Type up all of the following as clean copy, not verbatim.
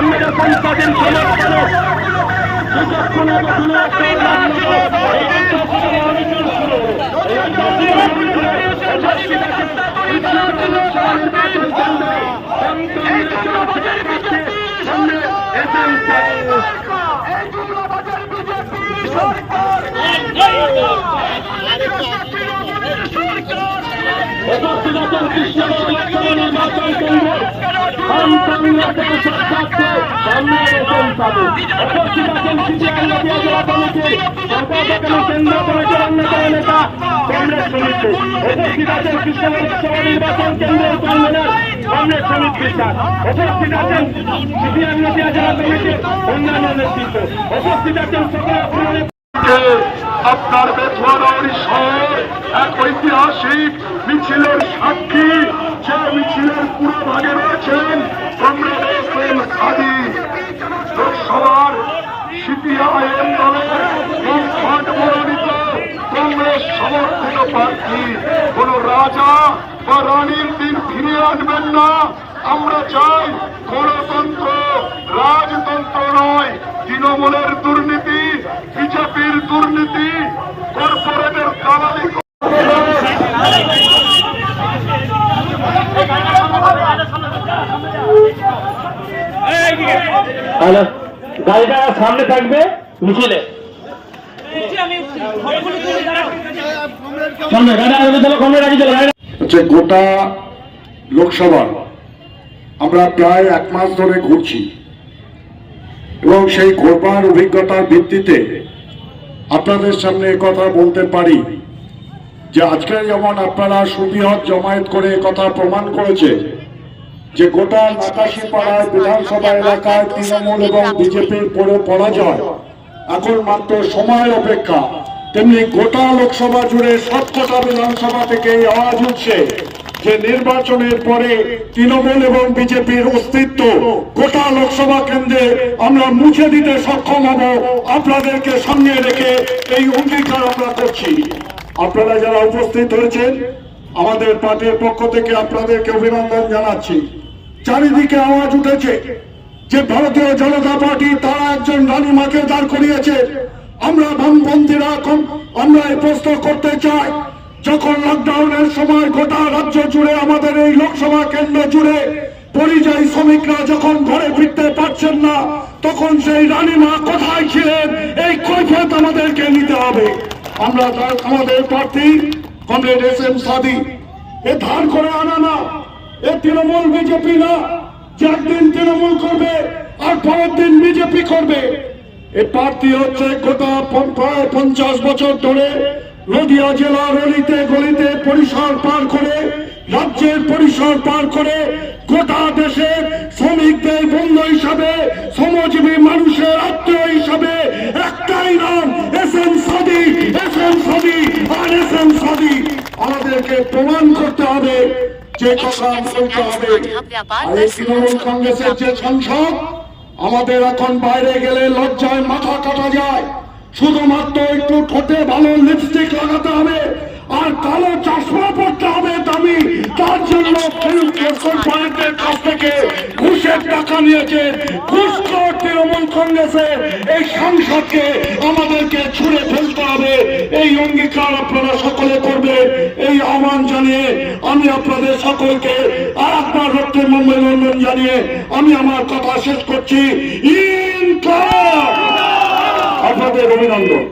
আমরা যখন তাদের সমর্থনে যতক্ষণ নির্বাচন কেন্দ্রের কনভেনর কংগ্রেস শ্রমিক বিশ্বাস উপস্থিত আছেন সিপিআই নদিয়া জেলা কমিটির অন্যান্য নেতৃত্ব উপস্থিত আছেন সকল আপনার বেথুয়ারি শহর এক ঐতিহাসিক মিছিলের সাক্ষী যে মিছিলের পুরো ভাগে রয়েছেন কমরেড সাদি লোকসভার সিপিআইএম দলের মনোনীত কংগ্রেস সমর্থিত প্রার্থী কোন রাজা বা রানীর দিন ফিরিয়ে আনবেন না। আমরা চাই গণতন্ত্র, রাজতন্ত্র নয়। তৃণমূলের দুর্নীতি, বিজেপির দুর্নীতি, কর্পোরেটের দালালি গাড়িটা সামনে থাকবে মিছিলে গোটা লোকসভা আমরা প্রায় 1 মাস ধরে ঘুরছি এবং সেই ঘোরবার অভিজ্ঞতার ভিত্তিতে আপনাদের সামনে কথা বলতে পারি যে আজকে যেমন আপনারা সুবৃহৎ জমায়েত করে কথা প্রমাণ করেছে যে গোটা নাকাশিপাড়ায় বিধানসভা এলাকায় তৃণমূল এবং বিজেপির পরাজয় এখন মাত্র সময়ের অপেক্ষা, তেমনি গোটা লোকসভা জুড়ে সবকটা বিধানসভা থেকে আওয়াজ উঠছে যে নির্বাচনের পরে তৃণমূল এবং বিজেপির অস্তিত্ব গোটা লোকসভা কেন্দ্রে আমরা মুছে দিতে সক্ষম হব। আপনাদেরকে সামনে রেখে এই অঙ্গীকার আমরা করছি। আপনারা যারা উপস্থিত হয়েছেন আমাদের পার্টির পক্ষ থেকে আপনাদেরকে অভিনন্দন জানাচ্ছি। চারিদিকে আওয়াজ উঠেছে যে ভারতীয় জনতা পার্টি তারা একজন রানীমাকে দাঁড় করিয়েছে। আমরা বামপন্থীরা এখন আমরা এই প্রশ্ন করতে চাই, যখন লকডাউনের সময় গোটা রাজ্য জুড়ে আমাদের এই লোকসভা কেন্দ্র জুড়ে পরিযায়ী শ্রমিকরা যখন ঘরে ফিরতে পারছেন না, তখন সেই রানীমা কোথায় ছিলেন এই কৈফিয়ত আমাদেরকে নিতে হবে। আমরা আমাদের প্রার্থী কমরেড SM সাদি এ ধার করে আনা না, এ তৃণমূল বিজেপি না যে একদিন তৃণমূল করবে আর পরের দিন বিজেপি করবে। এ প্রার্থী হচ্ছে গোটা প্রায় 50 বছর ধরে নদিয়া জেলার অলিতে গলিতে পরিসর পার করে, রাজ্যের পরিসর পার করে, গোটা দেশের শ্রমিকদের বন্ধু হিসাবে, শ্রমজীবী মানুষের আত্মীয় হিসাবে একটাই নাম SM সাদি, SM সাদি আর SM সাদি। আমাদেরকে প্রমাণ করতে হবে যে কথা বলতে হবে। তৃণমূল কংগ্রেসের যে সাংসদ আমাদের এখন বাইরে গেলে লজ্জায় মাথা কাটা যায়। শুধুমাত্র একটু ঠোঁটে ভালো লিপস্টিক লাগাতে হবে আর কালো চশমা পড়তে হবে দামি, তার জন্য কর্পোরেটের কাছ থেকে ঘুষের টাকা নিয়েছে। ঘুষখোর তৃণমূল কংগ্রেসের এই সাংসদকে আমাদেরকে ছুঁড়ে ফেলতে হবে। এই অঙ্গীকার আপনারা সকলে করবে, এই আহ্বান জানিয়ে আমি আপনাদের সকলকে আর আপনার রক্তের অভিনন্দন জানিয়ে আমি আমার কথা শেষ করছি। আপনাদের অভিনন্দন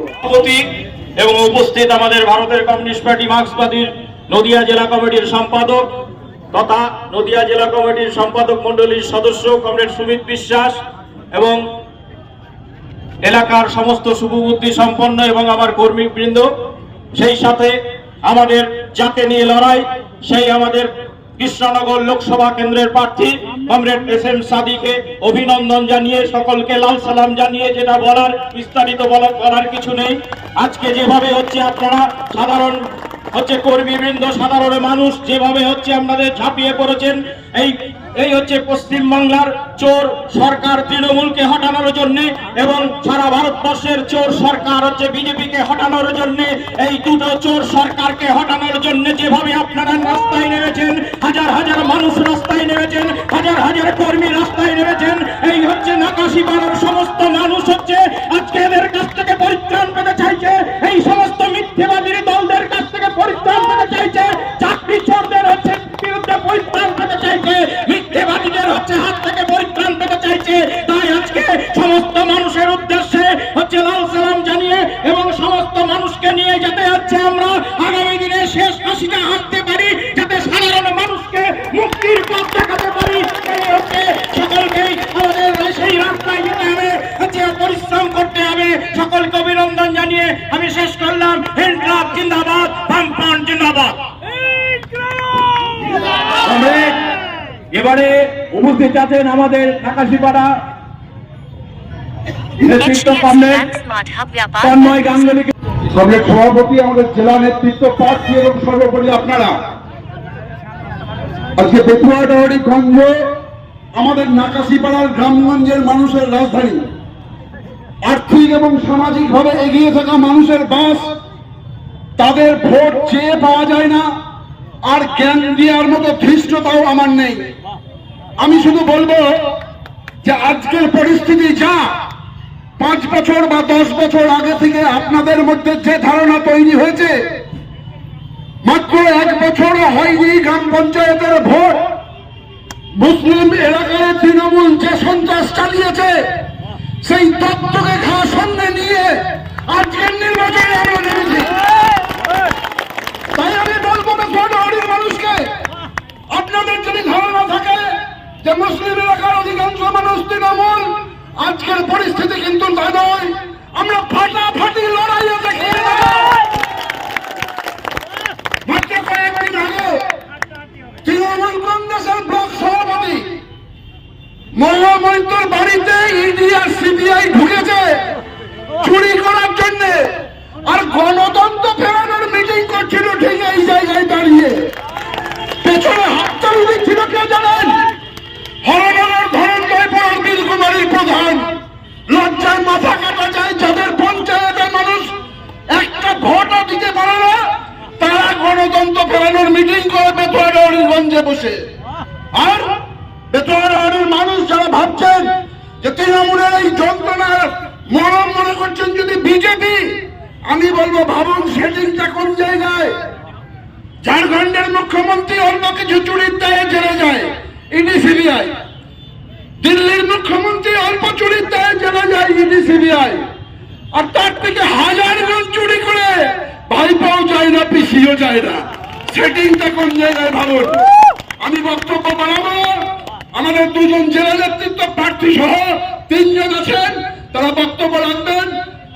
এবং উপস্থিত আমাদের ভারতের কমিউনিস্ট পার্টি মার্ক্সবাদীর নদিয়া জেলা কমিটির সম্পাদক তথা নদিয়া জেলা কমিটির সম্পাদক মন্ডলীর সদস্য কমরেড সুমিত বিশ্বাস এবং এলাকার সমস্ত শুভবুদ্ধি সম্পন্ন এবং আমার কর্মীবৃন্দ, সেই সাথে আমাদের যাকে নিয়ে লড়াই সেই আমাদের কৃষ্ণনগর লোকসভা কেন্দ্রের প্রার্থী কমরেড SM সাদিকে অভিনন্দন জানিয়ে সকলকে লাল সালাম জানিয়ে যেটা বলার বিস্তারিত বলার কিছু নেই। আজকে যেভাবে হচ্ছে আপনারা সাধারণ হচ্ছে কর্মীবৃন্দ, সাধারণ মানুষ যেভাবে হচ্ছে আপনাদের ঝাঁপিয়ে পড়েছেন, এই হচ্ছে পশ্চিমবাংলার চোর সরকার তৃণমূলকে হটানোর জন্য এবং সারা ভারতবর্ষের চোর সরকার হচ্ছে বিজেপিকে হটানোর জন্য, এই দুটো চোর সরকারকে হটানোর জন্য যেভাবে আপনারা রাস্তায় নেমেছেন, হাজার হাজার মানুষ রাস্তায় নেমেছেন, হাজার হাজার কর্মী রাস্তায় নেমেছেন, এই হচ্ছে নাকাশিপাড়ার সমস্ত মানুষ হচ্ছে আজকে এদের কাছ থেকে পরিত্রাণ পেতে চাইছে, এই সমস্ত মিথ্যেবাদীর দলদের কাছ থেকে পরিত্রাণ পেতে চাইছে, চাকরি চোরদের হচ্ছে বিরুদ্ধে পরিত্রাণ পেতে চাইছে, মিথ্যেবাদীদের হচ্ছে হাত থেকে পরিত্রাণ পেতে চাইছে। তাই আজকে সমস্ত মানুষের উদ্দেশ্যে হচ্ছে লাল সালাম জানিয়ে এবং সমস্ত মানুষকে নিয়ে যেতে যাচ্ছে আমরা আগামী দিনে শেষ হাসিটা হাঁটতে পারি, যাতে সাধারণ মানুষকে মুক্তির পথ দেখাতে পারি। এই হচ্ছে সকলকেই আমাদের সেই রাস্তায় যেতে হবে, হচ্ছে পরিশ্রম করতে হবে। সকলকে অভিনন্দন জানিয়ে আমি শেষ করলাম। ইনকলাব জিন্দাবাদ, বামফ্রন্ট জিন্দাবাদ। এবারে উপস্থিত আছেন আমাদের নাকাশিপাড়া নেতৃত্ব কমরেড তন্ময় গাঙ্গুলি, কমরেড সভাপতি, আমাদের জেলা নেতৃত্ব, প্রার্থী এবং সর্বোপরি আপনারা। আজকে বেতুয়াডাহরিগঞ্জ আমাদের নাকাশিপাড়ার গ্রামগঞ্জের মানুষের রাজধানী। আর্থিক এবং সামাজিকভাবে এগিয়ে থাকা মানুষের বাস, তাদের ভোট চেয়ে পাওয়া যায় না, আর জ্ঞান দেওয়ার মতো ধৃষ্টতাও আমার নেই। আমি শুধু বলবো যে আজকের পরিস্থিতি যা, 5 বছর বা 10 বছর আগে থেকে আপনাদের মধ্যে যে ধারণা তৈরি হয়েছে, মাত্র 1 বছরও হয়নি গ্রাম পঞ্চায়েতের ভোট, মুসলিম এলাকায় তৃণমূল যে সন্ত্রাস চালিয়েছে, সেই তত্ত্বকে ঘা সামনে নিয়ে আজকের নির্বাচনে আমরা নেমেছি। তাই আমি বলবো বেতুয়াডাহরির মানুষকে, আপনাদের যদি ধারণা থাকে যে মুসলিম এলাকার অধিকাংশ মানুষ তৃণমূল, আজকের পরিস্থিতি কিন্তু তা নয়। আমরা ফাটাফাটি লড়াইয়ে দেখিয়ে দেব। মাত্র কয়েকদিন আগে তৃণমূল কংগ্রেসের ব্লক সভাপতি মল্লমৈত্রর বাড়িতে ইডি আর সিবিআই ঢুকেছে চুরি করার জন্য, আর গণতন্ত্র ফেরানোর মিটিং করছিল ঠিক এই জায়গায় দাঁড়িয়ে। পেছনে হাততালি দিচ্ছিল কে জানেন? হরনার ধরনজয় পাড়ার নীলকুমারীর প্রধান। লজ্জায় মাথা কাটা যায়, যাদের পঞ্চায়েতের মানুষ একটা ভোটও দিতে পারে না, তারা গণতন্ত্র ফেরানোর মিটিং করে বেতুয়াডাহরিগঞ্জে বসে। আর বেতুয়াডাহরির মানুষ যারা ভাবছেন যে তৃণমূলের এই যন্ত্রণার মরম মনে করছেন যদি বিজেপি, আমি বলবো ভাবুন সেটিংটা কোন জায়গায়। ঝাড়খণ্ডের মুখ্যমন্ত্রী অল্প কিছু চুরির দায়ে জেলে যায়, ইডি সিবিআই। দিল্লির মুখ্যমন্ত্রী অল্প চুরির দায়ে জেলে যায়, ইডি সিবিআই। আর তার থেকে 1000 গুণ চুরি করে ভাইপাও যায় না, পিসিও যায় না। সেটিংটা কোন জায়গায় ভাবুন। আমি বক্তব্য বাড়াবো। আমাদের 2 জন জেলা নেতৃত্ব প্রার্থী সহ 3 জন আছেন, তারা বক্তব্য রাখবেন।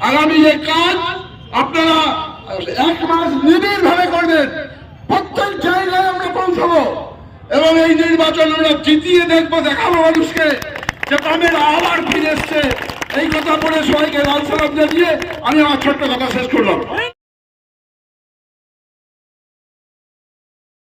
আগামী যে কাজ আপনারা 1 মাস নিবিড় ভাবে করবেন, প্রত্যেক জায়গায় আমরা পৌঁছাবো এবং এই নির্বাচন আমরা জিতিয়ে দেখবো, দেখাবো মানুষকে যে বামের আবার ফিরে এসছে। এই কথা বলে সবাইকে লাল সালাম জানিয়ে আমি আমার ছোট্ট কথা শেষ করলাম।